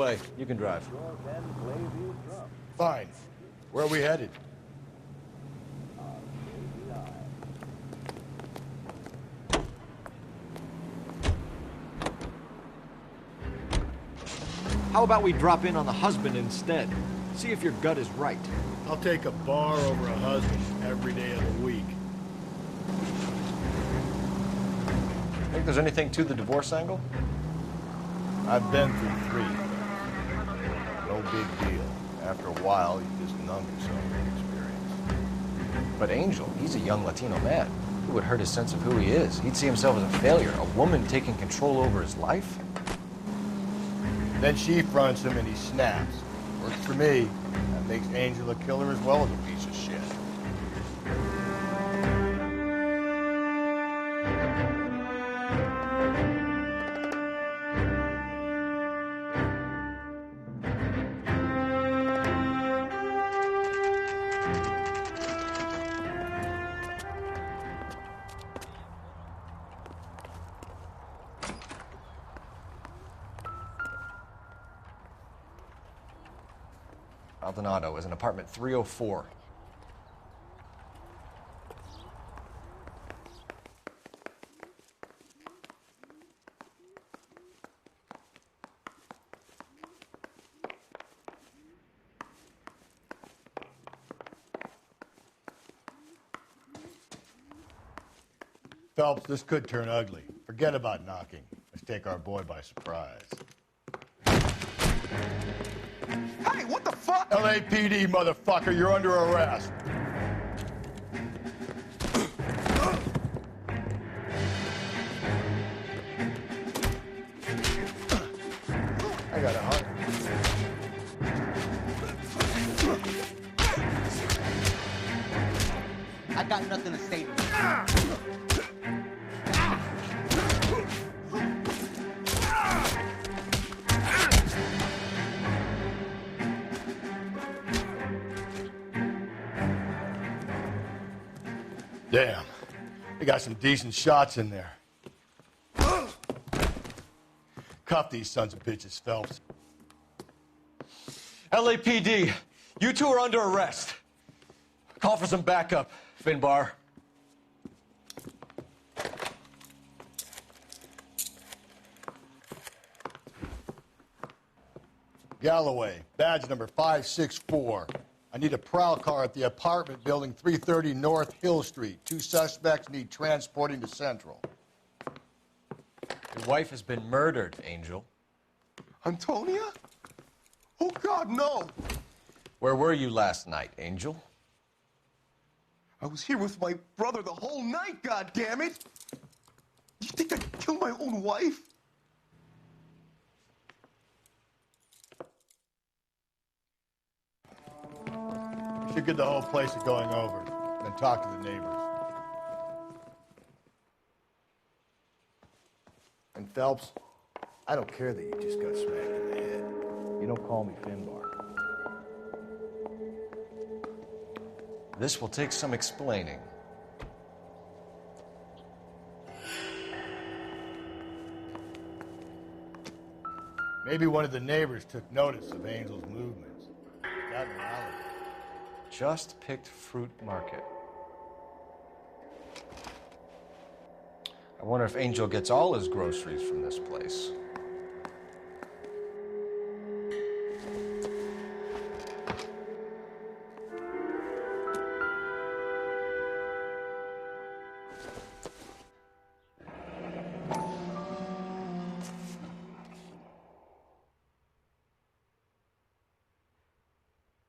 way. You can drive. Fine. Where are we headed? How about we drop in on the husband instead? See if your gut is right. I'll take a bar over a husband every day of the week. Think there's anything to the divorce angle? I've been through 3. No big deal. After a while, you just numb yourself to the experience. But Angel, he's a young Latino man. It would hurt his sense of who he is. He'd see himself as a failure. A woman taking control over his life? Then she fronts him and he snaps. Works for me. That makes Angel a killer as well as a piece of shit. Maldonado is in apartment 304. Phelps, this could turn ugly. Forget about knocking. Let's take our boy by surprise. Hey, what the fuck? LAPD, motherfucker, you're under arrest. I got a heart. I got nothing to say to you. Damn. They got some decent shots in there. Cuff these sons of bitches, Phelps. LAPD, you two are under arrest. Call for some backup, Finbar. Galloway, badge number 564. I need a prowl car at the apartment building 330 North Hill Street. 2 suspects need transporting to Central. Your wife has been murdered, Angel. Antonia? Oh, God, no. Where were you last night, Angel? I was here with my brother the whole night, God damn it! You think I'd kill my own wife? We should get the whole place to going over, then talk to the neighbors. And Phelps, I don't care that you just got smacked in the head. You don't call me Finbar. This will take some explaining. Maybe one of the neighbors took notice of Angel's movements. Got an alibi. Just picked Fruit Market. I wonder if Angel gets all his groceries from this place.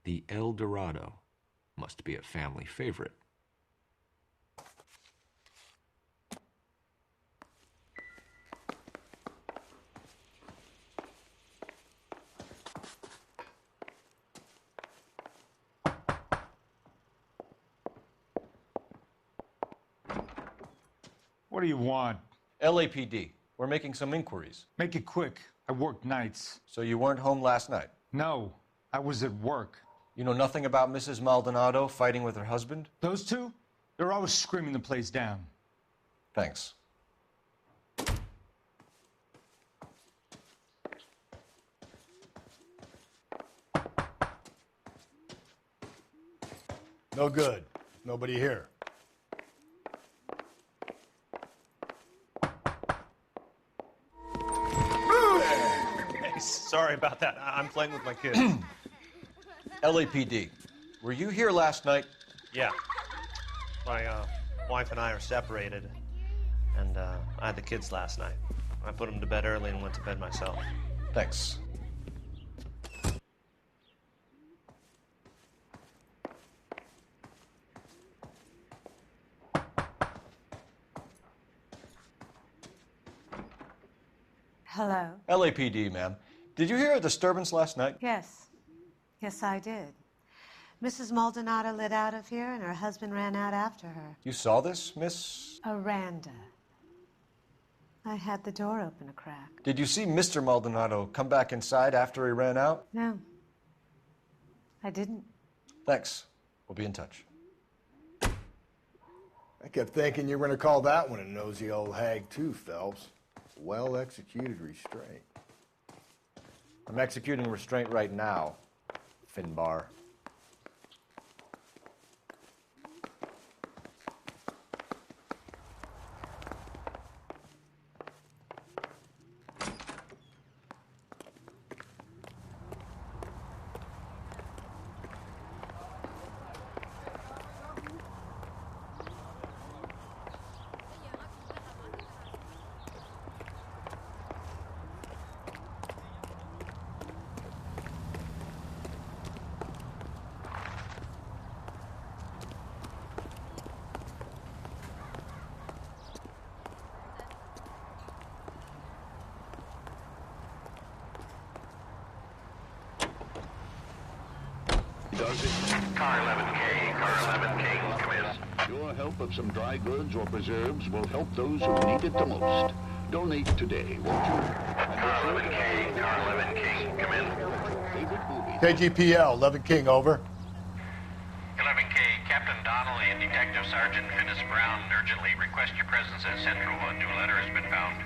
The El Dorado must be a family favorite. What do you want? LAPD. We're making some inquiries. Make it quick. I work nights. So you weren't home last night? No, I was at work. You know nothing about Mrs. Maldonado fighting with her husband? Those two? They're always screaming the place down. Thanks. No good. Nobody here. Hey, sorry about that. I'm playing with my kids. LAPD, were you here last night? Yeah. My wife and I are separated, and I had the kids last night. I put them to bed early and went to bed myself. Thanks. Hello? LAPD, ma'am. Did you hear a disturbance last night? Yes. Yes, I did. Mrs. Maldonado lit out of here, and her husband ran out after her. You saw this, Miss? Aranda. I had the door open a crack. Did you see Mr. Maldonado come back inside after he ran out? No. I didn't. Thanks. We'll be in touch. I kept thinking you were going to call that one a nosy old hag, too, Phelps. Well-executed restraint. I'm executing restraint right now, Finbar. Does it? Car 11K, come in. Your help of some dry goods or preserves will help those who need it the most. Donate today, won't you? Car 11K, come in. Favorite movie? KGPL, 11 King, over. 11K, Captain Donnelly and Detective Sergeant Finis Brown urgently request your presence at Central. A new letter has been found.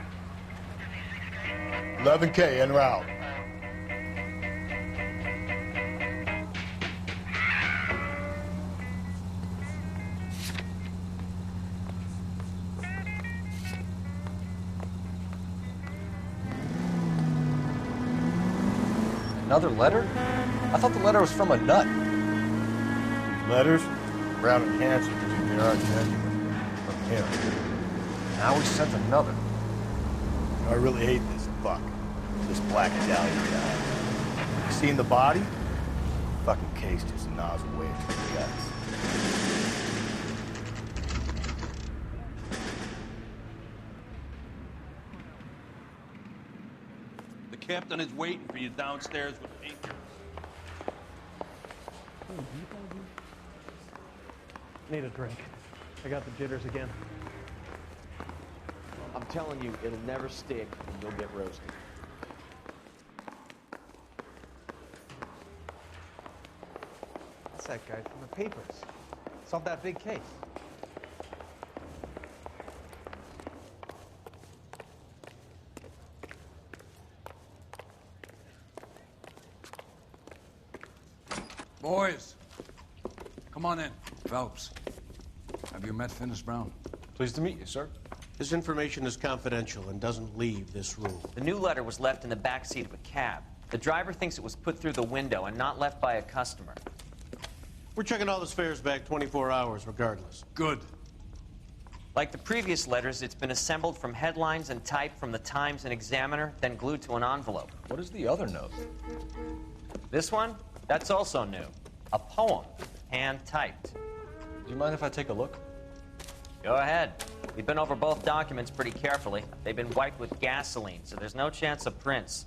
11K, en route. Another letter? I thought the letter was from a nut. Letters? Brown and Hanson believe they are genuine. From him. Now we sent another. I really hate this fuck. This black Italian guy. You seen the body? Fucking case just gnaws away at your guts. The captain is waiting for you downstairs with painkillers. Need a drink. I got the jitters again. I'm telling you, it'll never stick and you'll get roasted. That's that guy from the papers. Solved that big case. Boys, come on in. Phelps, have you met Finis Brown? Pleased to meet you, sir. This information is confidential and doesn't leave this room. The new letter was left in the back seat of a cab. The driver thinks it was put through the window and not left by a customer. We're checking all this fares back 24 hours regardless. Good. Like the previous letters, it's been assembled from headlines and typed from the Times and Examiner, then glued to an envelope. What is the other note? This one? That's also new. A poem, hand-typed. Do you mind if I take a look? Go ahead. We've been over both documents pretty carefully. They've been wiped with gasoline, so there's no chance of prints.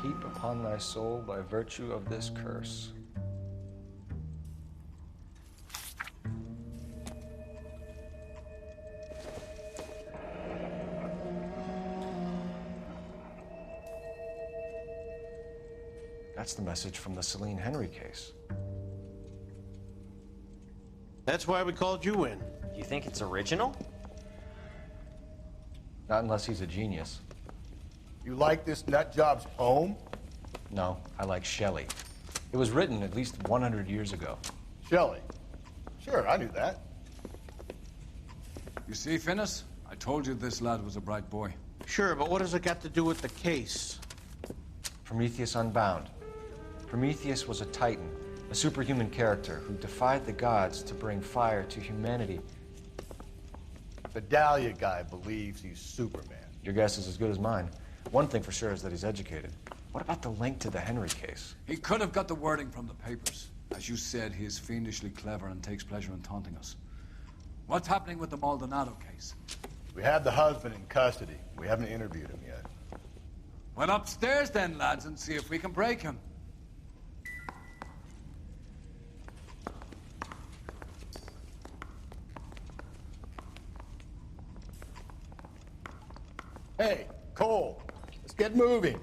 heap upon thy soul by virtue of this curse. That's the message from the Celine Henry case. That's why we called you in. You think it's original? Not unless he's a genius. You like this nut job's poem? No, I like Shelley. It was written at least 100 years ago. Shelley? Sure, I knew that. You see, Finnis? I told you this lad was a bright boy. Sure, but what does it got to do with the case? Prometheus Unbound. Prometheus was a titan, a superhuman character who defied the gods to bring fire to humanity. The Dahlia guy believes he's Superman. Your guess is as good as mine. One thing for sure is that he's educated. What about the link to the Henry case? He could have got the wording from the papers. As you said, he is fiendishly clever and takes pleasure in taunting us. What's happening with the Maldonado case? We have the husband in custody. We haven't interviewed him yet. Well, upstairs then, lads, and see if we can break him. Hey, Cole, let's get moving.